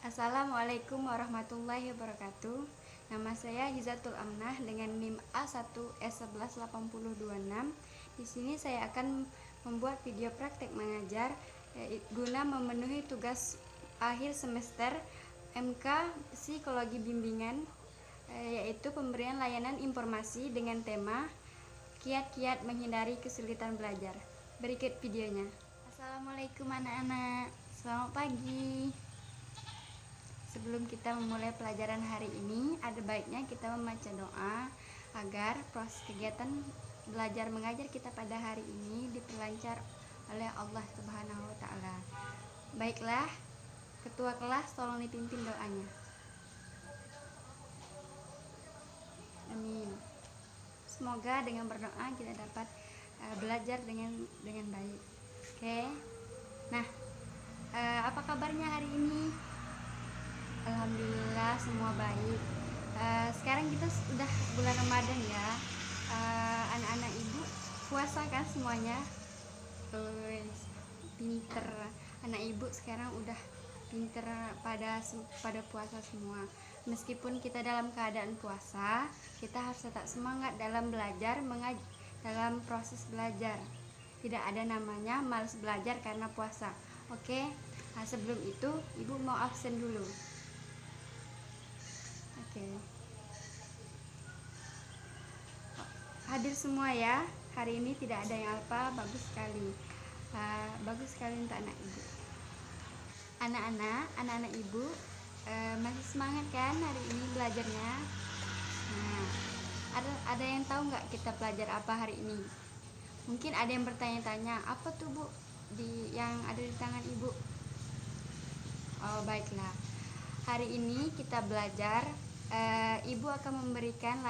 Assalamualaikum warahmatullahi wabarakatuh. Nama saya Hizatul Amnah dengan NIM A1S118026. Di sini saya akan membuat video praktek mengajar guna memenuhi tugas akhir semester MK Psikologi Bimbingan, yaitu pemberian layanan informasi dengan tema kiat-kiat menghindari kesulitan belajar. Berikut videonya. Assalamualaikum anak-anak, selamat pagi. Sebelum kita memulai pelajaran hari ini, ada baiknya kita membaca doa agar proses kegiatan belajar mengajar kita pada hari ini diperlancar oleh Allah Subhanahu wa taala. Baiklah, ketua kelas tolong dipimpin doanya. Amin. Semoga dengan berdoa kita dapat belajar dengan baik. Oke. Nah, apa kabarnya hari ini? Alhamdulillah semua baik. Sekarang kita sudah bulan Ramadan ya. Anak-anak ibu puasa kan semuanya? Pinter. Anak ibu sekarang udah pinter pada puasa semua. Meskipun kita dalam keadaan puasa, kita harus tetap semangat dalam belajar, dalam proses belajar. Tidak ada namanya malas belajar karena puasa. Oke. Nah, sebelum itu ibu mau absen dulu. Oke. Hadir semua ya. Hari ini tidak ada yang alpa, bagus sekali. Bagus sekali untuk anak ibu. Anak-anak ibu masih semangat kan hari ini belajarnya? Nah, ada yang tahu nggak kita belajar apa hari ini? Mungkin ada yang bertanya-tanya, apa tuh Bu yang ada di tangan ibu? Oh, baiklah. Hari ini kita belajar. Ibu akan memberikan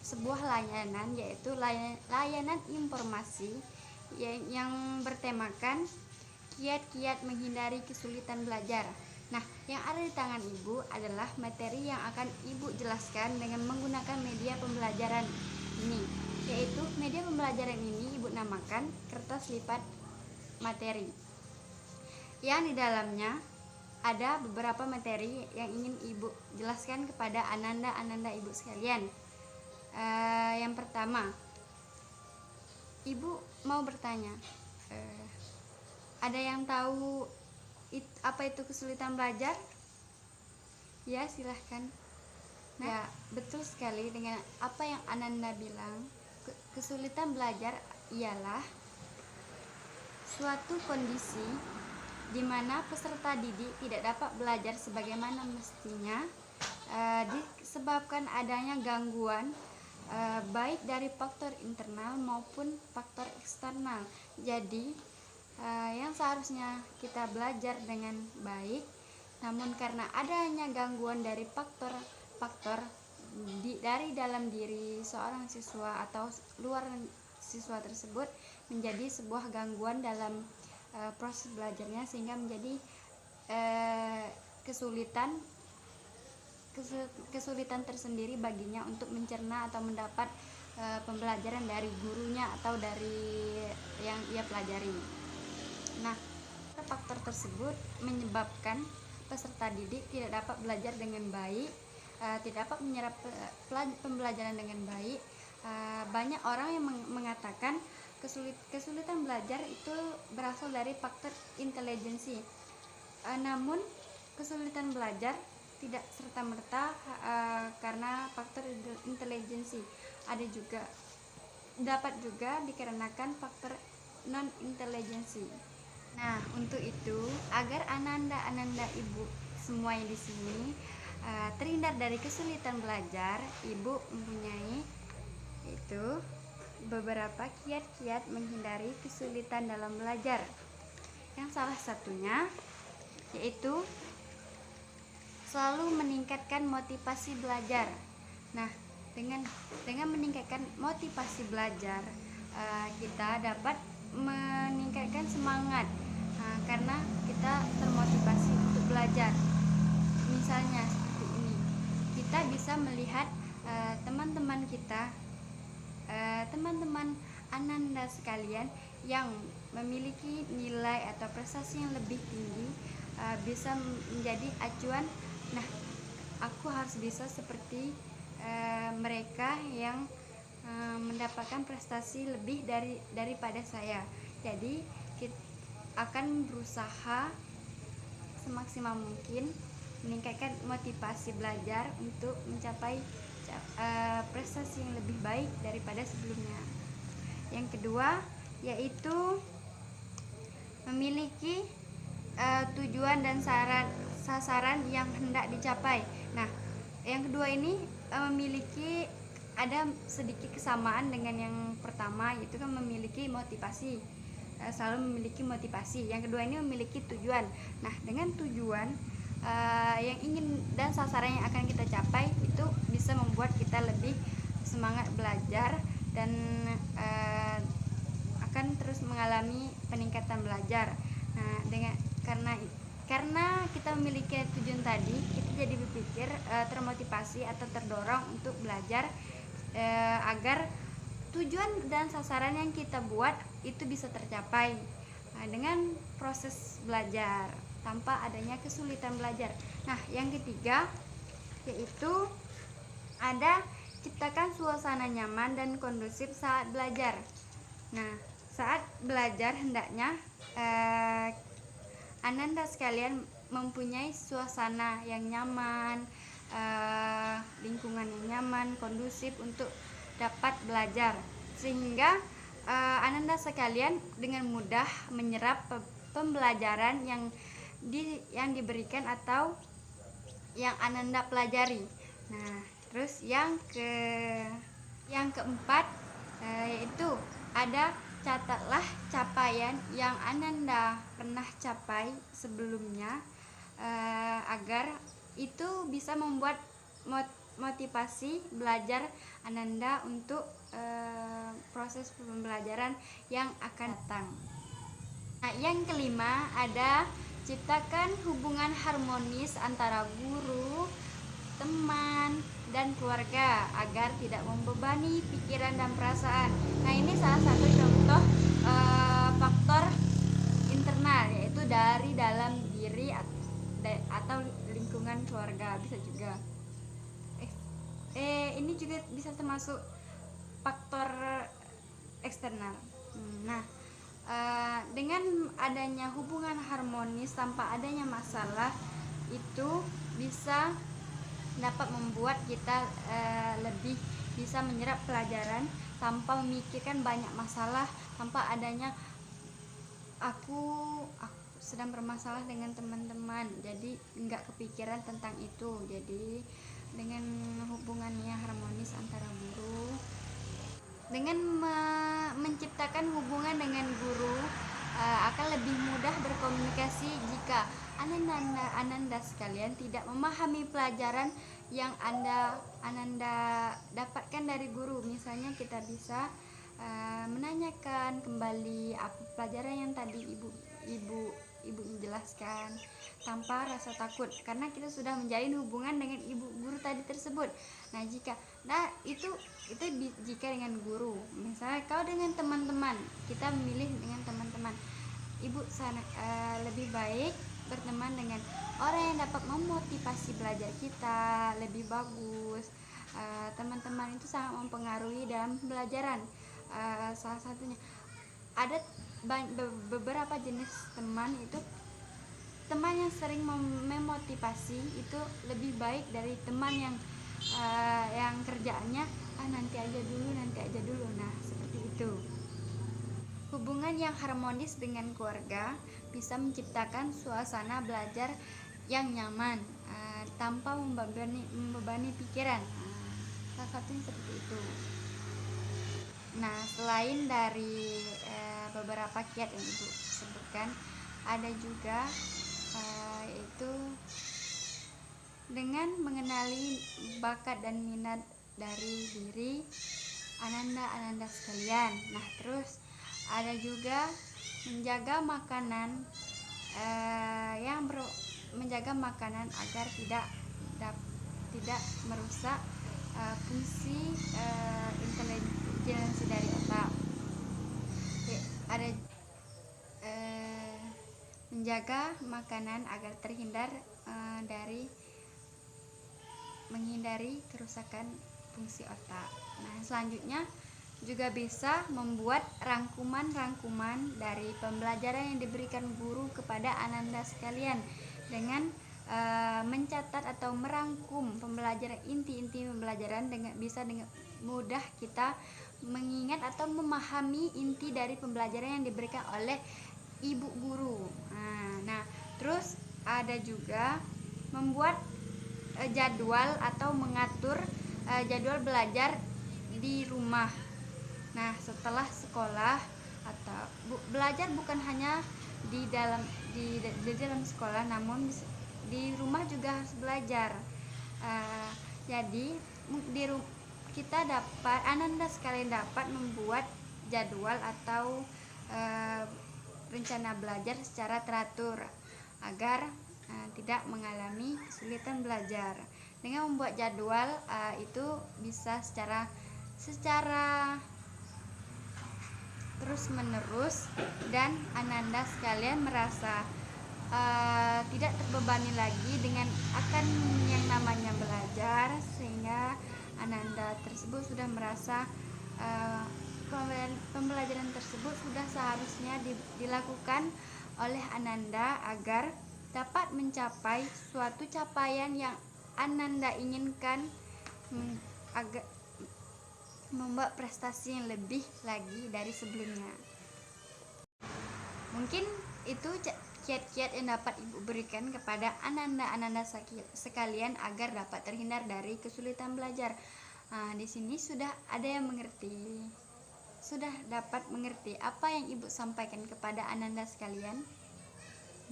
sebuah layanan, yaitu layanan informasi yang bertemakan kiat-kiat menghindari kesulitan belajar. Nah, yang ada di tangan ibu adalah materi yang akan ibu jelaskan dengan menggunakan media pembelajaran ini, yaitu media pembelajaran ini ibu namakan kertas lipat materi, yang di dalamnya ada beberapa materi yang ingin ibu jelaskan kepada ananda ibu sekalian. Yang pertama, ibu mau bertanya, ada yang tahu apa itu kesulitan belajar? Ya, silahkan. Nah, ya, betul sekali dengan apa yang Ananda bilang. Kesulitan belajar ialah suatu kondisi di mana peserta didik tidak dapat belajar sebagaimana mestinya disebabkan adanya gangguan baik dari faktor internal maupun faktor eksternal. Jadi yang seharusnya kita belajar dengan baik, namun karena adanya gangguan dari faktor dari dalam diri seorang siswa atau luar siswa tersebut, menjadi sebuah gangguan dalam proses belajarnya, sehingga menjadi kesulitan tersendiri baginya untuk mencerna atau mendapat pembelajaran dari gurunya atau dari yang ia pelajari. Nah, faktor tersebut menyebabkan peserta didik tidak dapat belajar dengan baik, tidak dapat menyerap pembelajaran dengan baik. Banyak orang yang mengatakan kesulitan belajar itu berasal dari faktor intelijensi. Namun kesulitan belajar tidak serta-merta karena faktor intelijensi. Dapat juga dikarenakan faktor non intelijensi. Nah, untuk itu agar ananda ibu semua yang di sini terhindar dari kesulitan belajar, ibu mempunyai itu beberapa kiat-kiat menghindari kesulitan dalam belajar. Yang salah satunya yaitu selalu meningkatkan motivasi belajar. Nah, dengan meningkatkan motivasi belajar, kita dapat meningkatkan semangat karena kita termotivasi untuk belajar. Misalnya seperti ini, kita bisa melihat teman-teman kita, teman-teman ananda sekalian yang memiliki nilai atau prestasi yang lebih tinggi bisa menjadi acuan. Nah, aku harus bisa seperti mereka yang mendapatkan prestasi lebih daripada saya. Jadi kita akan berusaha semaksimal mungkin meningkatkan motivasi belajar untuk mencapai prestasi yang lebih baik daripada sebelumnya. Yang kedua yaitu memiliki tujuan dan sasaran yang hendak dicapai. Nah, yang kedua ini memiliki ada sedikit kesamaan dengan yang pertama, yaitu kan memiliki motivasi, selalu memiliki motivasi. Yang kedua ini memiliki tujuan. Nah, dengan tujuan yang ingin dan sasaran yang akan kita capai itu bisa membuat kita lebih semangat belajar dan akan terus mengalami peningkatan belajar. Nah, karena kita memiliki tujuan tadi, kita jadi berpikir termotivasi atau terdorong untuk belajar agar tujuan dan sasaran yang kita buat itu bisa tercapai dengan proses belajar tanpa adanya kesulitan belajar. Nah, yang ketiga yaitu ada ciptakan suasana nyaman dan kondusif saat belajar. Nah, saat belajar hendaknya Ananda sekalian mempunyai suasana yang nyaman, lingkungan yang nyaman, kondusif untuk dapat belajar, sehingga Ananda sekalian dengan mudah menyerap pembelajaran yang diberikan atau yang Ananda pelajari. Nah, terus yang keempat yaitu ada catatlah capaian yang Ananda pernah capai sebelumnya agar itu bisa membuat motivasi belajar Ananda untuk proses pembelajaran yang akan datang. Nah, yang kelima ada ciptakan hubungan harmonis antara guru, teman, dan keluarga agar tidak membebani pikiran dan perasaan. Nah, ini salah satu contoh faktor internal, yaitu dari dalam diri atau lingkungan keluarga, bisa juga ini juga bisa termasuk faktor eksternal. Nah, dengan adanya hubungan harmonis tanpa adanya masalah, itu bisa dapat membuat kita lebih bisa menyerap pelajaran tanpa memikirkan banyak masalah, tanpa adanya aku sedang bermasalah dengan teman-teman, jadi nggak kepikiran tentang itu. Jadi dengan hubungannya harmonis antara guru, dengan menciptakan hubungan dengan guru akan lebih mudah berkomunikasi jika Ananda sekalian tidak memahami pelajaran yang Ananda dapatkan dari guru. Misalnya kita bisa menanyakan kembali apa pelajaran yang tadi ibu menjelaskan tanpa rasa takut, karena kita sudah menjalin hubungan dengan ibu guru tadi tersebut. Nah, itu jika dengan guru. Misalnya kau dengan teman-teman, kita memilih dengan teman-teman, ibu lebih baik berteman dengan orang yang dapat memotivasi belajar kita lebih bagus. Teman-teman itu sangat mempengaruhi dalam pembelajaran. Salah satunya ada beberapa jenis teman, itu teman yang sering memotivasi itu lebih baik dari teman yang kerjaannya nanti aja dulu. Nah, seperti itu. Hubungan yang harmonis dengan keluarga bisa menciptakan suasana belajar yang nyaman tanpa membebani pikiran. Salah satunya seperti itu. Nah, selain dari beberapa kiat yang Ibu sebutkan, ada juga yaitu dengan mengenali bakat dan minat dari diri Ananda sekalian. Nah, terus ada juga menjaga makanan menjaga makanan agar tidak merusak fungsi intelijensi dari otak. Ada menjaga makanan agar menghindari kerusakan fungsi otak. Nah, selanjutnya juga bisa membuat rangkuman-rangkuman dari pembelajaran yang diberikan guru kepada ananda sekalian dengan mencatat atau merangkum pembelajaran, inti-inti pembelajaran bisa dengan mudah kita mengingat atau memahami inti dari pembelajaran yang diberikan oleh ibu guru. Nah, terus ada juga membuat jadwal atau mengatur jadwal belajar di rumah. Nah, setelah sekolah atau belajar bukan hanya di dalam sekolah, namun di rumah juga harus belajar. Jadi ananda sekalian dapat membuat jadwal atau rencana belajar secara teratur agar tidak mengalami kesulitan belajar. Dengan membuat jadwal itu bisa secara terus menerus, dan ananda sekalian merasa tidak terbebani lagi dengan akan yang namanya belajar, sehingga ananda tersebut sudah merasa pembelajaran tersebut sudah seharusnya dilakukan oleh ananda agar dapat mencapai suatu capaian yang ananda inginkan, agar membuat prestasi yang lebih lagi dari sebelumnya. Mungkin itu kiat-kiat yang dapat ibu berikan kepada ananda sekalian agar dapat terhindar dari kesulitan belajar. Di sini sudah ada yang mengerti, sudah dapat mengerti apa yang ibu sampaikan kepada ananda sekalian.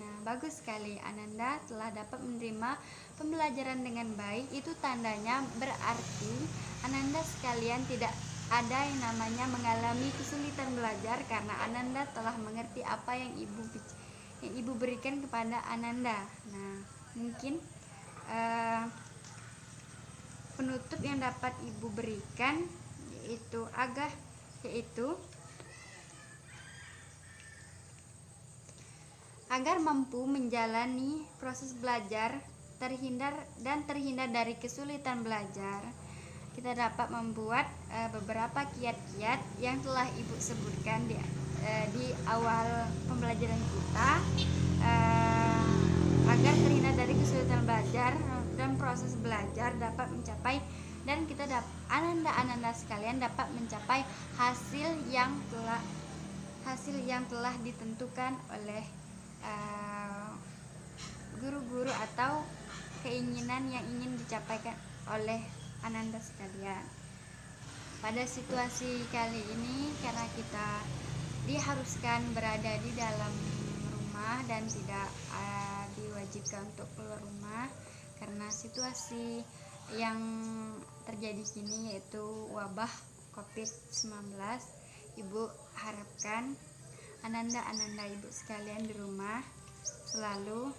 Nah, bagus sekali, ananda telah dapat menerima pembelajaran dengan baik. Itu tandanya berarti ananda sekalian tidak ada yang namanya mengalami kesulitan belajar, karena ananda telah mengerti apa yang ibu berikan kepada ananda. Nah, mungkin penutup yang dapat ibu berikan yaitu agar mampu menjalani proses belajar terhindar dari kesulitan belajar, kita dapat membuat beberapa kiat-kiat yang telah ibu sebutkan di awal pembelajaran kita, agar terhindar dari kesulitan belajar dan proses belajar dapat mencapai, dan ananda sekalian dapat mencapai hasil yang telah ditentukan oleh guru-guru atau keinginan yang ingin dicapaikan oleh ananda sekalian. Pada situasi kali ini, karena kita diharuskan berada di dalam rumah dan tidak diwajibkan untuk keluar rumah karena situasi yang terjadi kini, yaitu wabah COVID-19, ibu harapkan ananda ibu sekalian di rumah selalu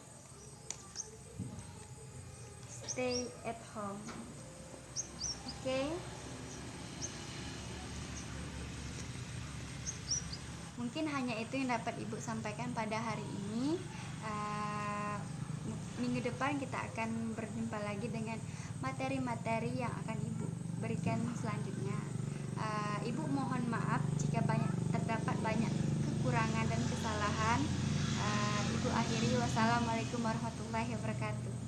stay at home. Oke. Mungkin hanya itu yang dapat ibu sampaikan pada hari ini. Minggu depan kita akan berjumpa lagi dengan materi-materi yang akan ibu berikan selanjutnya. Ibu mohon maaf jika terdapat banyak kekurangan dan kesalahan. Ibu akhiri, wassalamualaikum warahmatullahi wabarakatuh.